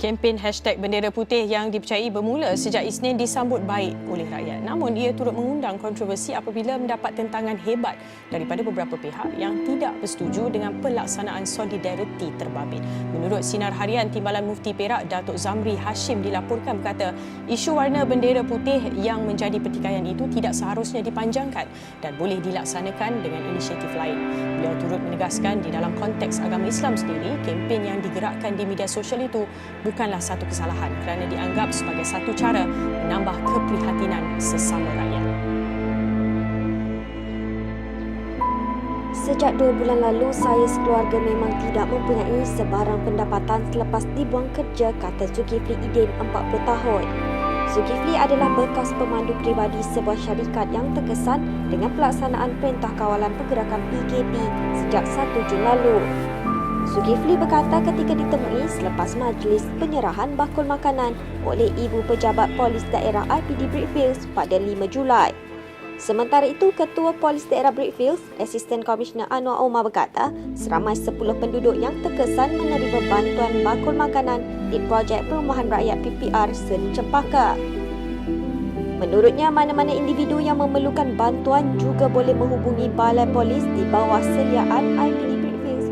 Kempen #Bendera Putih yang dipercayai bermula sejak Isnin disambut baik oleh rakyat. Namun ia turut mengundang kontroversi apabila mendapat tentangan hebat daripada beberapa pihak yang tidak bersetuju dengan pelaksanaan solidariti terbabit. Menurut Sinar Harian, Timbalan Mufti Perak Datuk Zamri Hashim dilaporkan berkata isu warna bendera putih yang menjadi pertikaian itu tidak seharusnya dipanjangkan dan boleh dilaksanakan dengan inisiatif lain. Beliau turut menegaskan di dalam konteks agama Islam sendiri, kempen yang digerakkan di media sosial itu bukanlah satu kesalahan kerana dianggap sebagai satu cara menambah keprihatinan sesama rakyat. Sejak 2 bulan lalu, saya sekeluarga memang tidak mempunyai sebarang pendapatan selepas dibuang kerja, kata Zulkifli Idin, 40 tahun. Zulkifli adalah bekas pemandu peribadi sebuah syarikat yang terkesan dengan pelaksanaan Perintah Kawalan Pergerakan PKP sejak 1 Jun lalu. Zulkifli berkata ketika ditemui selepas majlis penyerahan bakul makanan oleh Ibu Pejabat Polis Daerah IPD Brickfields pada 5 Julai. Sementara itu, Ketua Polis Daerah Brickfields, Asisten Komisioner Anwar Omar berkata seramai 10 penduduk yang terkesan menerima bantuan bakul makanan di projek perumahan rakyat PPR Seri Cempaka. Menurutnya, mana-mana individu yang memerlukan bantuan juga boleh menghubungi Balai Polis di bawah seliaan IPD Brickfields.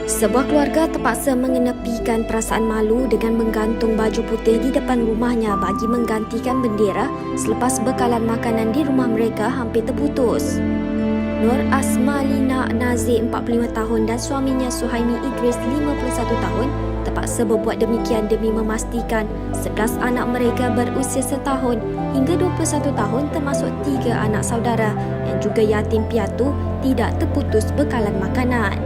Sebuah keluarga terpaksa mengenepikan perasaan malu dengan menggantung baju putih di depan rumahnya bagi menggantikan bendera selepas bekalan makanan di rumah mereka hampir terputus. Nur Asma Lina Nazir, 45 tahun dan suaminya Suhaimi Idris, 51 tahun terpaksa berbuat demikian demi memastikan 11 anak mereka berusia setahun hingga 21 tahun termasuk 3 anak saudara yang juga yatim piatu tidak terputus bekalan makanan.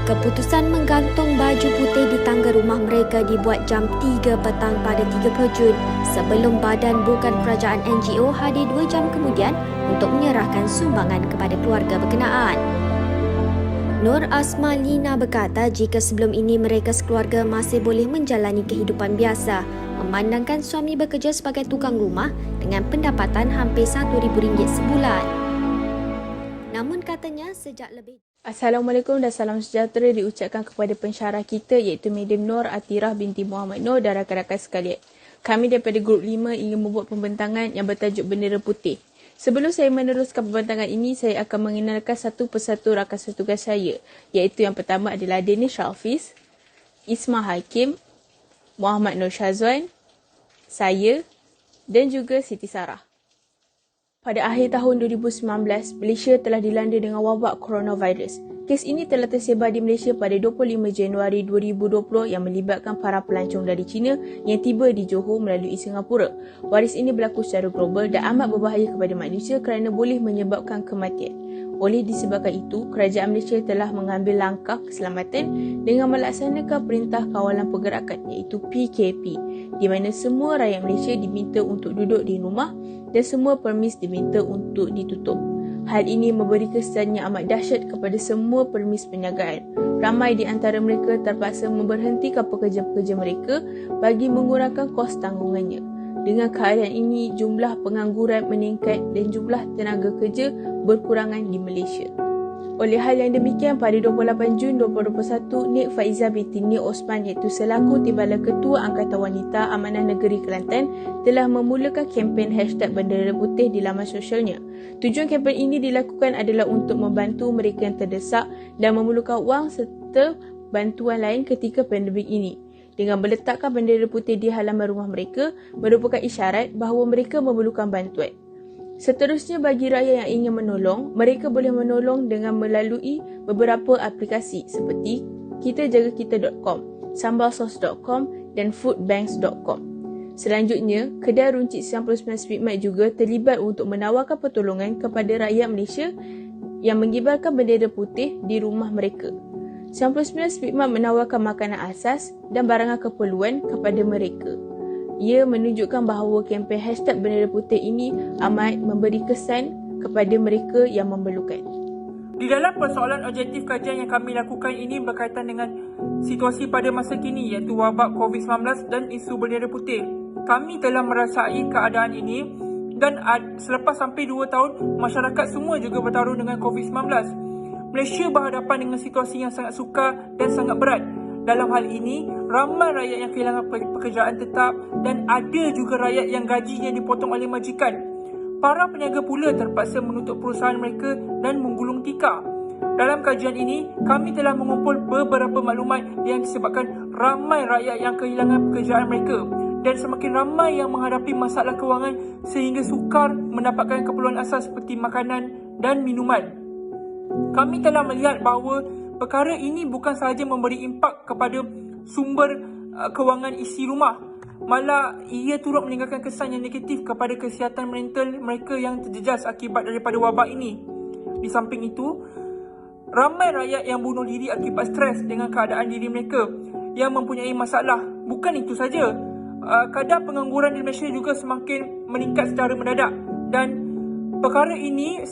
Keputusan menggantung baju putih di tangga rumah mereka dibuat jam 3 petang pada 30 Jun sebelum badan bukan kerajaan NGO hadir 2 jam kemudian untuk menyerahkan sumbangan kepada keluarga berkenaan. Nur Asma Lina berkata jika sebelum ini mereka sekeluarga masih boleh menjalani kehidupan biasa, memandangkan suami bekerja sebagai tukang rumah dengan pendapatan hampir RM1,000 sebulan. Namun katanya sejak lebih... Assalamualaikum dan salam sejahtera diucapkan kepada pensyarah kita iaitu Madam Nur Atirah binti Muhammad Nur dan rakan-rakan sekalian. Kami daripada Grup 5 ingin membuat pembentangan yang bertajuk Bendera Putih. Sebelum saya meneruskan pembentangan ini, saya akan mengenalkan satu persatu rakan setugas saya, iaitu yang pertama adalah Danish Hafiz, Isma Hakim, Muhammad Nur Shazwan, saya dan juga Siti Sarah. Pada akhir tahun 2019, Malaysia telah dilanda dengan wabak coronavirus. Kes ini telah tersebar di Malaysia pada 25 Januari 2020 yang melibatkan para pelancong dari China yang tiba di Johor melalui Singapura. Waris ini berlaku secara global dan amat berbahaya kepada manusia kerana boleh menyebabkan kematian. Oleh disebabkan itu, kerajaan Malaysia telah mengambil langkah keselamatan dengan melaksanakan Perintah Kawalan Pergerakan iaitu PKP, di mana semua rakyat Malaysia diminta untuk duduk di rumah dan semua permis diminta untuk ditutup. Hal ini memberi kesan yang amat dahsyat kepada semua permis perniagaan. Ramai di antara mereka terpaksa memberhentikan pekerja-pekerja mereka bagi mengurangkan kos tanggungannya. Dengan keadaan ini, jumlah pengangguran meningkat dan jumlah tenaga kerja berkurangan di Malaysia. Oleh hal yang demikian, pada 28 Jun 2021, Nik Faizah binti Nik Osman iaitu selaku Timbalan Ketua Angkatan Wanita Amanah Negeri Kelantan telah memulakan kempen #Bendera Putih di laman sosialnya. Tujuan kempen ini dilakukan adalah untuk membantu mereka yang terdesak dan memerlukan wang serta bantuan lain ketika pandemik ini. Dengan meletakkan bendera putih di halaman rumah mereka merupakan isyarat bahawa mereka memerlukan bantuan. Seterusnya, bagi rakyat yang ingin menolong, mereka boleh menolong dengan melalui beberapa aplikasi seperti kitajagakita.com, sambalsos.com dan foodbanks.com. Selanjutnya, kedai runcit 99 Speedmart juga terlibat untuk menawarkan pertolongan kepada rakyat Malaysia yang mengibarkan bendera putih di rumah mereka. 99 Speedmart menawarkan makanan asas dan barangan keperluan kepada mereka. Ia menunjukkan bahawa kempen #Bendera Putih ini amat memberi kesan kepada mereka yang memerlukan. Di dalam persoalan objektif kajian yang kami lakukan ini berkaitan dengan situasi pada masa kini iaitu wabak COVID-19 dan isu bendera putih. Kami telah merasai keadaan ini dan selepas sampai 2 tahun, masyarakat semua juga bertaruh dengan COVID-19. Malaysia berhadapan dengan situasi yang sangat sukar dan sangat berat. Dalam hal ini, ramai rakyat yang kehilangan pekerjaan tetap dan ada juga rakyat yang gajinya dipotong oleh majikan. Para peniaga pula terpaksa menutup perusahaan mereka dan menggulung tikar. Dalam kajian ini, kami telah mengumpul beberapa maklumat yang disebabkan ramai rakyat yang kehilangan pekerjaan mereka dan semakin ramai yang menghadapi masalah kewangan sehingga sukar mendapatkan keperluan asas seperti makanan dan minuman. Kami telah melihat bahawa perkara ini bukan sahaja memberi impak kepada sumber kewangan isi rumah, malah ia turut meninggalkan kesan yang negatif kepada kesihatan mental mereka yang terjejas akibat daripada wabak ini. Di samping itu, ramai rakyat yang bunuh diri akibat stres dengan keadaan diri mereka yang mempunyai masalah. Bukan itu saja, kadar pengangguran di Malaysia juga semakin meningkat secara mendadak dan perkara ini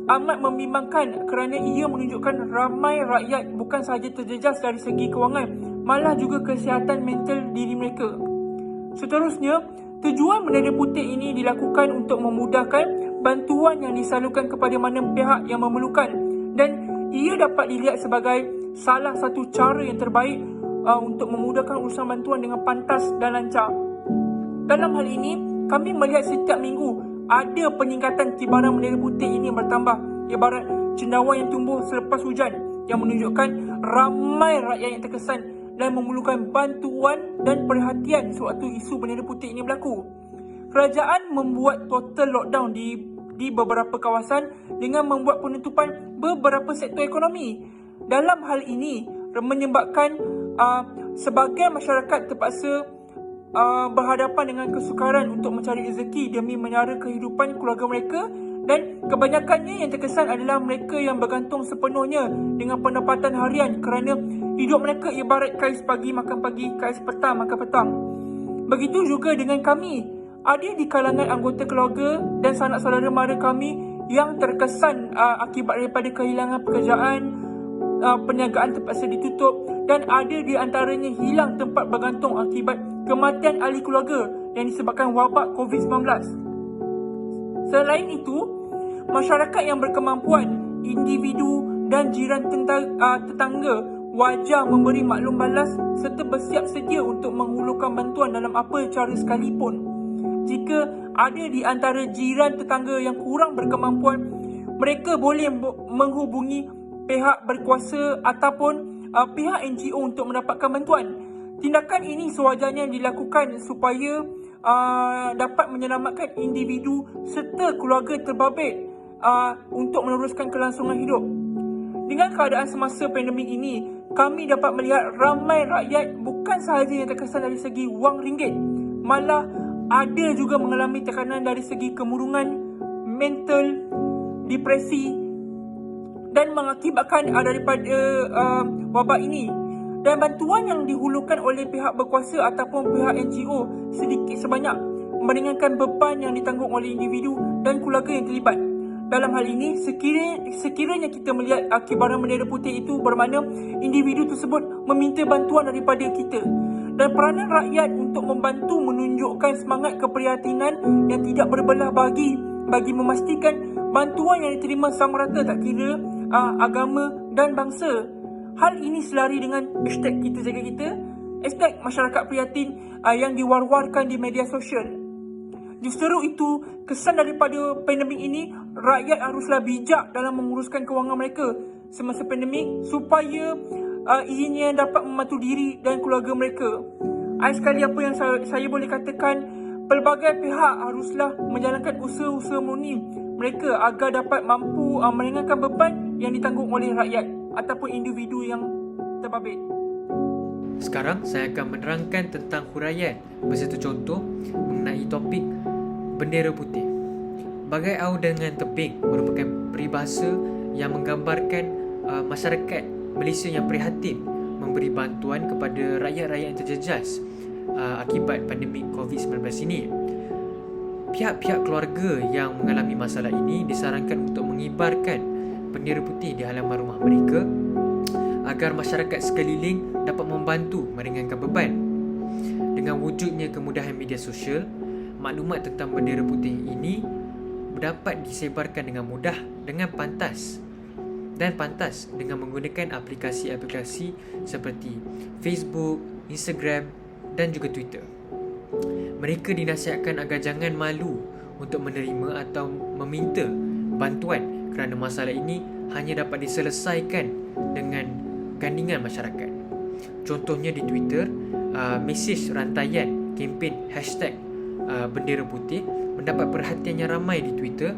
amat membimbangkan kerana ia menunjukkan ramai rakyat bukan sahaja terjejas dari segi kewangan, malah juga kesihatan mental diri mereka. Seterusnya, tujuan bendera putih ini dilakukan untuk memudahkan bantuan yang disalurkan kepada mana pihak yang memerlukan dan ia dapat dilihat sebagai salah satu cara yang terbaik untuk memudahkan urusan bantuan dengan pantas dan lancar. Dalam hal ini, kami melihat setiap minggu ada peningkatan kibaran bendera putih ini bertambah, ibarat cendawan yang tumbuh selepas hujan, yang menunjukkan ramai rakyat yang terkesan dan memerlukan bantuan dan perhatian sewaktu isu bendera putih ini berlaku. Kerajaan membuat total lockdown di beberapa kawasan dengan membuat penutupan beberapa sektor ekonomi. Dalam hal ini menyebabkan sebagai masyarakat terpaksa berhadapan dengan kesukaran untuk mencari rezeki demi menyara kehidupan keluarga mereka dan kebanyakannya yang terkesan adalah mereka yang bergantung sepenuhnya dengan pendapatan harian kerana hidup mereka ibarat kais pagi makan pagi, kais petang makan petang. Begitu juga dengan kami. Ada di kalangan anggota keluarga dan sanak saudara mara kami yang terkesan akibat daripada kehilangan pekerjaan, perniagaan terpaksa ditutup dan ada di antaranya hilang tempat bergantung akibat kematian ahli keluarga yang disebabkan wabak COVID-19. Selain itu, masyarakat yang berkemampuan, individu dan jiran tetangga wajar memberi maklum balas serta bersiap sedia untuk menghulurkan bantuan dalam apa cara sekalipun. Jika ada di antara jiran tetangga yang kurang berkemampuan, mereka boleh menghubungi pihak berkuasa ataupun pihak NGO untuk mendapatkan bantuan. Tindakan ini sewajarnya dilakukan supaya dapat menyelamatkan individu serta keluarga terbabit untuk meneruskan kelangsungan hidup. Dengan keadaan semasa pandemik ini, kami dapat melihat ramai rakyat bukan sahaja yang terkesan dari segi wang ringgit, malah ada juga mengalami tekanan dari segi kemurungan, mental, depresi dan mengakibatkan daripada wabak ini. Dan bantuan yang dihulurkan oleh pihak berkuasa ataupun pihak NGO sedikit sebanyak meringankan beban yang ditanggung oleh individu dan keluarga yang terlibat. Dalam hal ini, sekiranya kita melihat kibaran bendera putih itu bermakna individu tersebut meminta bantuan daripada kita. Dan peranan rakyat untuk membantu menunjukkan semangat keprihatinan yang tidak berbelah bagi memastikan bantuan yang diterima sama rata tak kira agama dan bangsa. Hal ini selari dengan hashtag kita jaga kita, hashtag masyarakat prihatin yang diwar-warkan di media sosial. Justeru itu, kesan daripada pandemik ini, rakyat haruslah bijak dalam menguruskan kewangan mereka semasa pandemik supaya ianya dapat membantu diri dan keluarga mereka. Sekali apa yang saya boleh katakan, pelbagai pihak haruslah menjalankan usaha-usaha murni mereka agar dapat mampu meringankan beban yang ditanggung oleh rakyat ataupun individu yang terbabit. Sekarang saya akan menerangkan tentang huraian beserta contoh mengenai topik bendera putih. Bagai au dengan tebing merupakan peribahasa yang menggambarkan masyarakat Malaysia yang prihatin memberi bantuan kepada rakyat-rakyat yang terjejas akibat pandemik COVID-19 ini. Pihak-pihak keluarga yang mengalami masalah ini disarankan untuk mengibarkan bendera putih di halaman rumah mereka agar masyarakat sekeliling dapat membantu meringankan beban. Dengan wujudnya kemudahan media sosial, maklumat tentang bendera putih ini dapat disebarkan dengan mudah dengan pantas. dan pantas dengan menggunakan aplikasi-aplikasi seperti Facebook, Instagram dan juga Twitter. Mereka dinasihatkan agar jangan malu untuk menerima atau meminta bantuan kerana masalah ini hanya dapat diselesaikan dengan gandingan masyarakat. Contohnya di Twitter, mesej rantaian kempen #bendera putih mendapat perhatian yang ramai di Twitter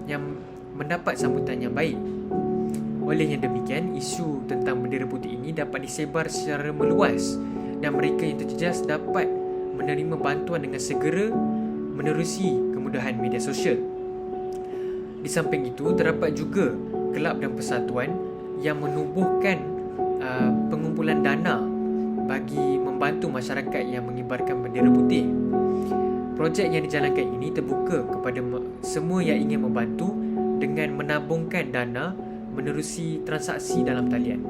yang mendapat sambutan yang baik. Oleh yang demikian, isu tentang bendera putih ini dapat disebar secara meluas dan mereka yang terjejas dapat menerima bantuan dengan segera menerusi kemudahan media sosial. Di samping itu, terdapat juga kelab dan persatuan yang menubuhkan pengumpulan dana bagi membantu masyarakat yang mengibarkan bendera putih. Projek yang dijalankan ini terbuka kepada semua yang ingin membantu dengan menabungkan dana menerusi transaksi dalam talian.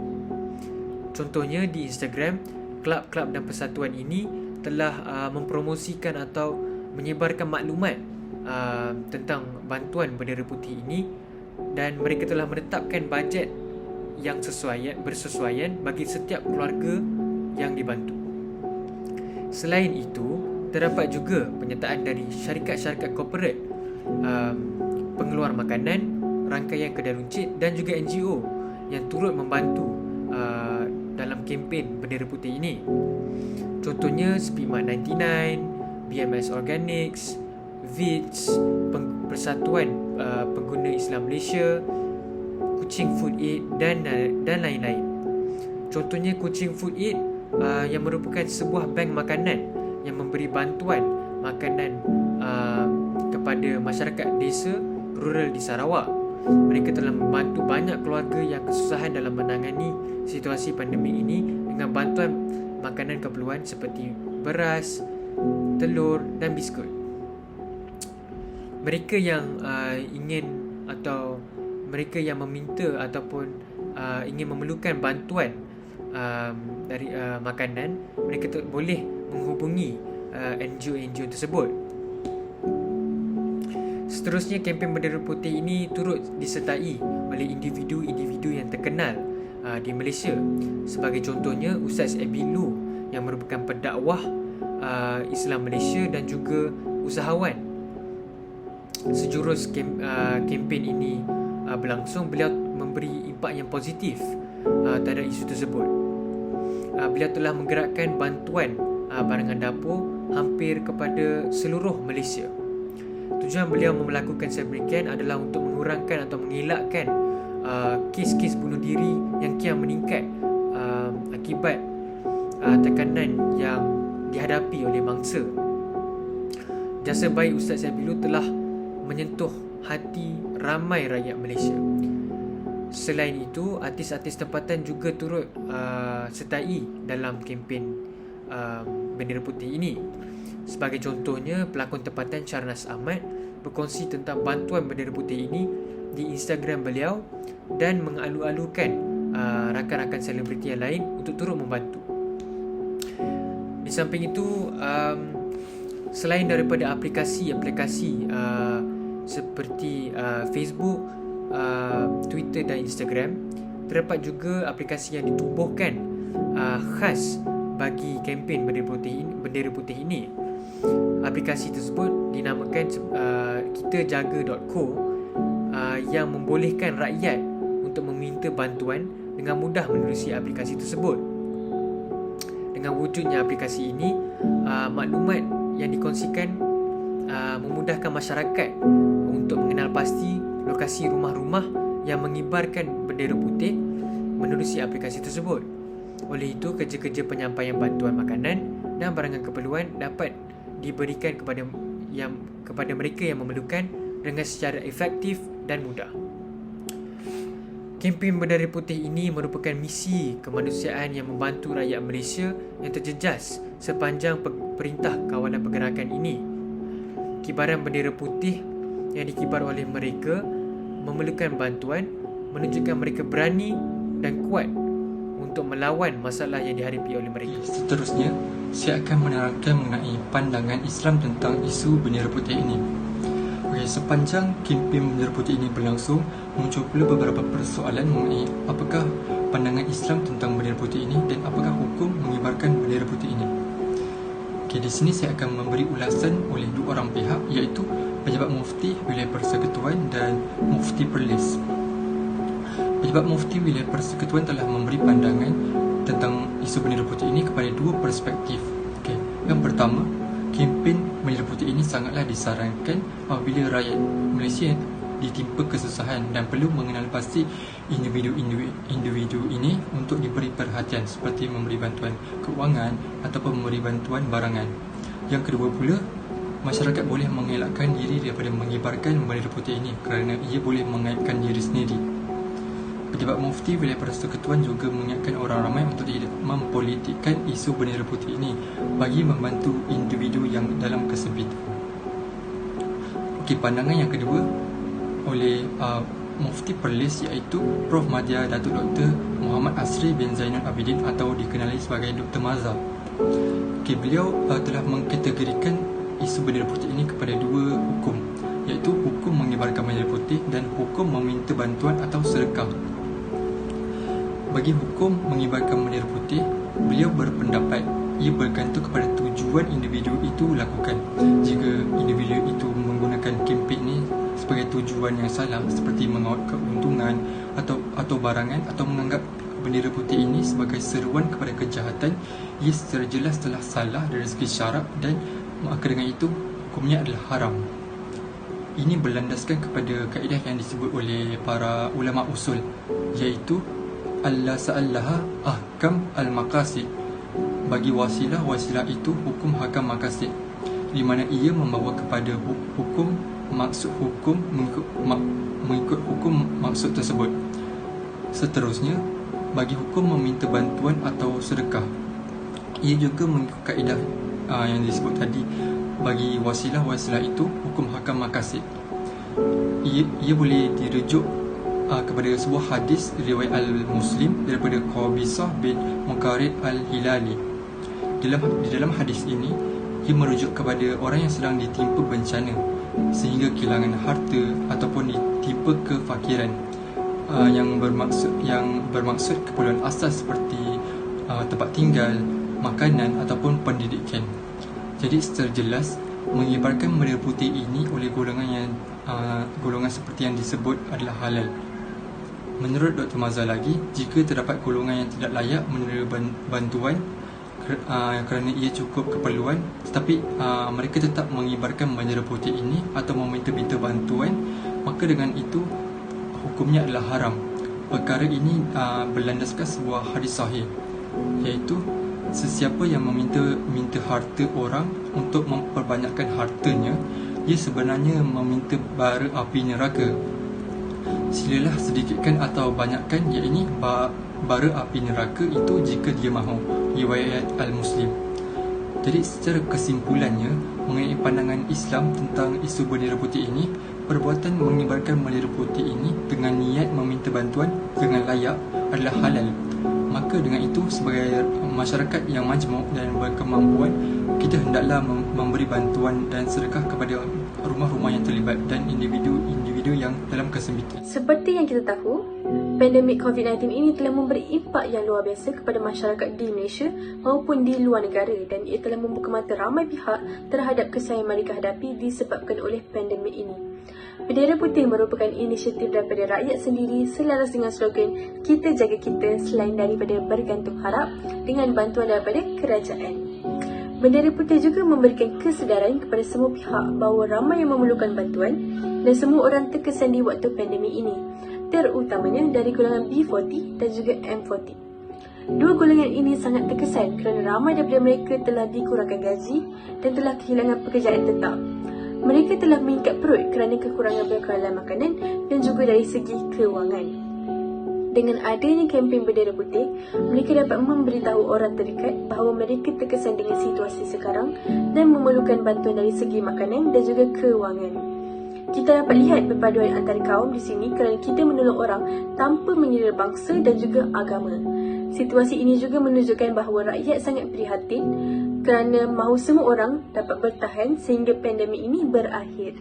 Contohnya di Instagram, kelab-kelab dan persatuan ini telah mempromosikan atau menyebarkan maklumat tentang bantuan bendera putih ini dan mereka telah menetapkan bajet yang bersesuaian bagi setiap keluarga yang dibantu. Selain itu, terdapat juga penyertaan dari syarikat-syarikat korporat, pengeluar makanan, rangkaian kedai runcit dan juga NGO yang turut membantu dalam kempen bendera putih ini. Contohnya Speedmart 99, BMS Organics, VITS, Persatuan Pengguna Islam Malaysia, Kuching Food Aid dan lain-lain. Contohnya Kuching Food Aid yang merupakan sebuah bank makanan yang memberi bantuan makanan kepada masyarakat desa rural di Sarawak. Mereka telah membantu banyak keluarga yang kesusahan dalam menangani situasi pandemik ini dengan bantuan makanan keperluan seperti beras, telur dan biskut. Mereka yang ingin atau mereka yang meminta ataupun ingin memerlukan bantuan dari makanan, mereka boleh menghubungi NGO-NGO tersebut. Seterusnya, kempen bendera putih ini turut disertai oleh individu-individu yang terkenal di Malaysia. Sebagai contohnya, Ustaz Abilu yang merupakan pendakwah Islam Malaysia dan juga usahawan. Sejurus kempen ini berlangsung, beliau memberi impak yang positif terhadap isu tersebut. Beliau telah menggerakkan bantuan barangan dapur hampir kepada seluruh Malaysia. Tujuan beliau melakukan sedemikian adalah untuk mengurangkan atau mengelakkan kes-kes bunuh diri yang kian meningkat akibat tekanan yang dihadapi oleh mangsa. Jasa baik Ustaz Abilu telah menyentuh hati ramai rakyat Malaysia. Selain itu, artis-artis tempatan juga turut sertai dalam kempen bendera putih ini. Sebagai contohnya, pelakon tempatan Sharnas Ahmad berkongsi tentang bantuan bendera putih ini di Instagram beliau dan mengalu-alukan rakan-rakan selebriti yang lain untuk turut membantu. Di samping itu, selain daripada aplikasi-aplikasi seperti Facebook, Twitter dan Instagram, terdapat juga aplikasi yang ditubuhkan khas bagi kempen bendera putih ini. Aplikasi tersebut dinamakan kitajaga.co yang membolehkan rakyat untuk meminta bantuan dengan mudah menerusi aplikasi tersebut. Dengan wujudnya aplikasi ini, maklumat yang dikongsikan memudahkan masyarakat untuk mengenal pasti lokasi rumah-rumah yang mengibarkan bendera putih menerusi aplikasi tersebut. Oleh itu, kerja-kerja penyampaian bantuan makanan dan barangan keperluan dapat diberikan kepada mereka yang memerlukan dengan secara efektif dan mudah. Kempen bendera putih ini merupakan misi kemanusiaan yang membantu rakyat Malaysia yang terjejas sepanjang perintah kawalan pergerakan ini. Kibaran bendera putih yang dikibar oleh mereka memerlukan bantuan menunjukkan mereka berani dan kuat untuk melawan masalah yang dihadapi oleh mereka. Seterusnya, saya akan menerangkan mengenai pandangan Islam tentang isu bendera putih ini. Sepanjang kempen Bendera Putih ini berlangsung, muncul pula beberapa persoalan mengenai apakah pandangan Islam tentang Bendera Putih ini dan apakah hukum mengibarkan Bendera Putih ini. Di sini saya akan memberi ulasan oleh dua orang pihak, iaitu Pejabat Mufti Wilayah Persekutuan dan Mufti Perlis. Pejabat Mufti Wilayah Persekutuan telah memberi pandangan tentang isu Bendera Putih ini kepada dua perspektif. Yang pertama, kempen Bendera Putih ini sangatlah disarankan apabila rakyat Malaysia ditimpa kesusahan dan perlu mengenal pasti individu ini untuk diberi perhatian seperti memberi bantuan keuangan ataupun memberi bantuan barangan. Yang kedua pula, masyarakat boleh mengelakkan diri daripada mengibarkan Bendera Putih ini kerana ia boleh mengaibkan diri sendiri. Pejabat Mufti Wilayah Persekutuan juga mengingatkan orang ramai untuk tidak mempolitikkan isu Bendera Putih ini bagi membantu individu yang dalam kesempitan. Pandangan yang kedua oleh Mufti Perlis, iaitu Prof. Madya Datuk Dr. Muhammad Asri bin Zainul Abidin atau dikenali sebagai Dr. Mazhar. Beliau telah mengkategorikan isu Bendera Putih ini kepada dua hukum, iaitu hukum mengibarkan Bendera Putih dan hukum meminta bantuan atau sedekah. Bagi hukum mengibarkan Bendera Putih, beliau berpendapat ia bergantung kepada tujuan individu itu lakukan. Jika individu itu menggunakan kempen ini sebagai tujuan yang salah seperti mengawal keuntungan atau barangan atau menganggap Bendera Putih ini sebagai seruan kepada kejahatan, ia secara jelas telah salah dari segi syarak dan maka dengan itu hukumnya adalah haram. Ini berlandaskan kepada kaedah yang disebut oleh para ulama usul, iaitu Allah sa'allaha ahkam al-maqasid. Bagi wasilah itu hukum hakam maqasid, di mana ia membawa kepada hukum maksud hukum mengikut hukum maksud tersebut. Seterusnya, bagi hukum meminta bantuan atau sedekah, ia juga mengikut kaedah yang disebut tadi. Bagi wasilah itu hukum hakam maqasid. Ia boleh dirujuk kepada sebuah hadis riwayat Al-Muslim daripada Qabisah bin Muqarrid Al-Hilali. Di dalam hadis ini, ia merujuk kepada orang yang sedang ditimpa bencana sehingga kehilangan harta ataupun ditimpa kefakiran yang bermaksud keperluan asas seperti tempat tinggal, makanan ataupun pendidikan. Jadi secara jelas, mengibarkan Bendera Putih ini oleh golongan seperti yang disebut adalah halal. Menurut Dr. Mazhar lagi, jika terdapat golongan yang tidak layak menerima bantuan kerana ia cukup keperluan, tetapi mereka tetap mengibarkan Bendera Putih ini atau meminta bantuan, maka dengan itu hukumnya adalah haram. Perkara ini berlandaskan sebuah hadis sahih, iaitu sesiapa yang meminta harta orang untuk memperbanyakkan hartanya, ia sebenarnya meminta bara api neraka. Silalah sedikitkan atau banyakkan, iaitu bara api neraka itu jika dia mahu. Riwayat Al-Muslim. Jadi secara kesimpulannya, mengenai pandangan Islam tentang isu Bendera Putih ini, perbuatan mengibarkan Bendera Putih ini dengan niat meminta bantuan dengan layak adalah halal. Maka dengan itu, sebagai masyarakat yang majmuk dan berkemampuan, kita hendaklah memberi bantuan dan sedekah kepada rumah-rumah yang terlibat dan individu yang dalam kesempitan. Seperti yang kita tahu, pandemik COVID-19 ini telah memberi impak yang luar biasa kepada masyarakat di Malaysia maupun di luar negara, dan ia telah membuka mata ramai pihak terhadap kesan yang mereka hadapi disebabkan oleh pandemik ini. Bendera Putih merupakan inisiatif daripada rakyat sendiri selaras dengan slogan "Kita jaga kita" selain daripada bergantung harap dengan bantuan daripada kerajaan. Bendera Putih juga memberikan kesedaran kepada semua pihak bahawa ramai yang memerlukan bantuan dan semua orang terkesan di waktu pandemik ini, terutamanya dari golongan B40 dan juga M40. Dua golongan ini sangat terkesan kerana ramai daripada mereka telah dikurangkan gaji dan telah kehilangan pekerjaan tetap. Mereka telah mengikat perut kerana kekurangan bekalan makanan dan juga dari segi kewangan. Dengan adanya kempen Bendera Putih, mereka dapat memberitahu orang terdekat bahawa mereka terkesan dengan situasi sekarang dan memerlukan bantuan dari segi makanan dan juga kewangan. Kita dapat lihat perpaduan antara kaum di sini kerana kita menolong orang tanpa mengira bangsa dan juga agama. Situasi ini juga menunjukkan bahawa rakyat sangat prihatin kerana mahu semua orang dapat bertahan sehingga pandemik ini berakhir.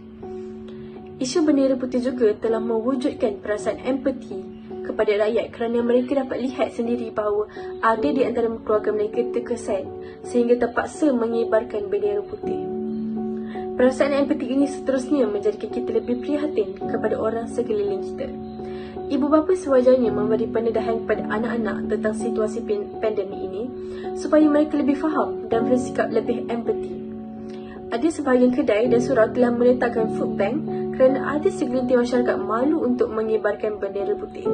Isu bendera putih juga telah mewujudkan perasaan empati kepada rakyat kerana mereka dapat lihat sendiri bahawa ada di antara keluarga mereka terkesan sehingga terpaksa mengibarkan bendera putih. Perasaan empati ini seterusnya menjadikan kita lebih prihatin kepada orang sekeliling kita. Ibu bapa sewajarnya memberi pendedahan kepada anak-anak tentang situasi pandemik ini supaya mereka lebih faham dan bersikap lebih empati. Ada sebahagian kedai dan surau telah meletakkan food bank kerana ada segelintir masyarakat malu untuk mengibarkan bendera putih.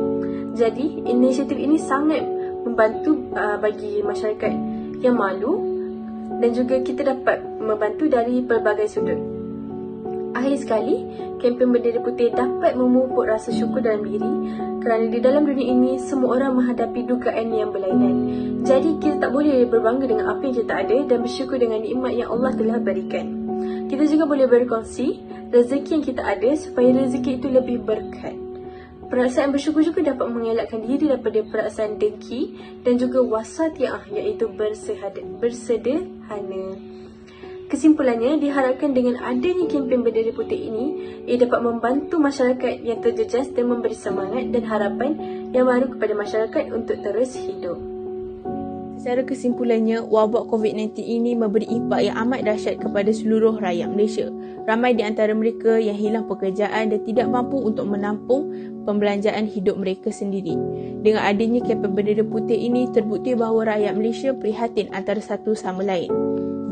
Jadi, inisiatif ini sangat membantu bagi masyarakat yang malu dan juga kita dapat membantu dari pelbagai sudut. Akhir sekali, kempen bendera putih dapat memupuk rasa syukur dalam diri kerana di dalam dunia ini semua orang menghadapi dugaan yang berlainan. Jadi kita tak boleh berbangga dengan apa yang kita ada dan bersyukur dengan nikmat yang Allah telah berikan. Kita juga boleh berkongsi rezeki yang kita ada supaya rezeki itu lebih berkat. Perasaan bersyukur juga dapat mengelakkan diri daripada perasaan dengki dan juga wasatiyah iaitu bersederhana. Kesimpulannya, diharapkan dengan adanya kempen bendera putih ini, ia dapat membantu masyarakat yang terjejas dan memberi semangat dan harapan yang baru kepada masyarakat untuk terus hidup. Secara kesimpulannya, wabak COVID-19 ini memberi impak yang amat dahsyat kepada seluruh rakyat Malaysia. Ramai di antara mereka yang hilang pekerjaan dan tidak mampu untuk menampung pembelanjaan hidup mereka sendiri. Dengan adanya kempen bendera putih ini, terbukti bahawa rakyat Malaysia prihatin antara satu sama lain.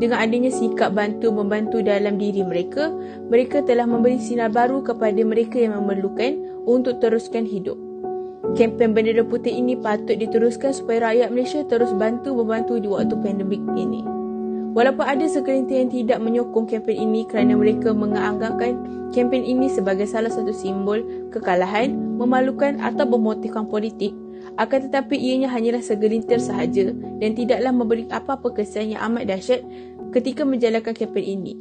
Dengan adanya sikap bantu-membantu dalam diri mereka, mereka telah memberi sinar baru kepada mereka yang memerlukan untuk teruskan hidup. Kempen bendera putih ini patut diteruskan supaya rakyat Malaysia terus bantu-membantu di waktu pandemik ini. Walaupun ada segelintir yang tidak menyokong kempen ini kerana mereka menganggapkan kempen ini sebagai salah satu simbol kekalahan, memalukan atau bermotifkan politik, akan tetapi ianya hanyalah segelintir sahaja dan tidaklah memberi apa-apa kesan yang amat dahsyat ketika menjalankan kempen ini.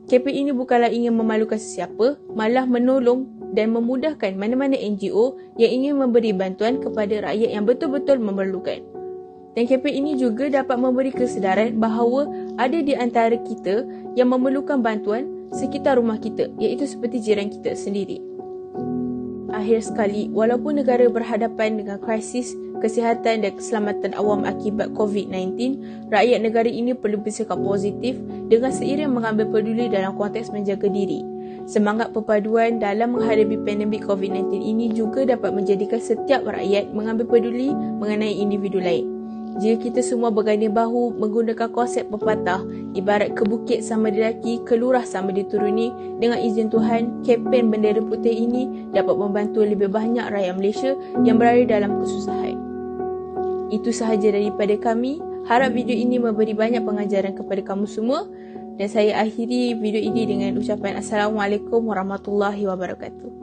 Kempen ini bukanlah ingin memalukan sesiapa, malah menolong dan memudahkan mana-mana NGO yang ingin memberi bantuan kepada rakyat yang betul-betul memerlukan. Dan kempen ini juga dapat memberi kesedaran bahawa ada di antara kita yang memerlukan bantuan sekitar rumah kita, iaitu seperti jiran kita sendiri. Akhir sekali, walaupun negara berhadapan dengan krisis kesihatan dan keselamatan awam akibat COVID-19, rakyat negara ini perlu bersikap positif dengan seiring mengambil peduli dalam konteks menjaga diri. Semangat perpaduan dalam menghadapi pandemik COVID-19 ini juga dapat menjadikan setiap rakyat mengambil peduli mengenai individu lain. Jika kita semua berganding bahu menggunakan konsep pepatah, ibarat ke bukit sama dilaki, ke lurah sama dituruni, dengan izin Tuhan, kempen bendera putih ini dapat membantu lebih banyak rakyat Malaysia yang berada dalam kesusahan. Itu sahaja daripada kami. Harap video ini memberi banyak pengajaran kepada kamu semua. Dan saya akhiri video ini dengan ucapan Assalamualaikum warahmatullahi wabarakatuh.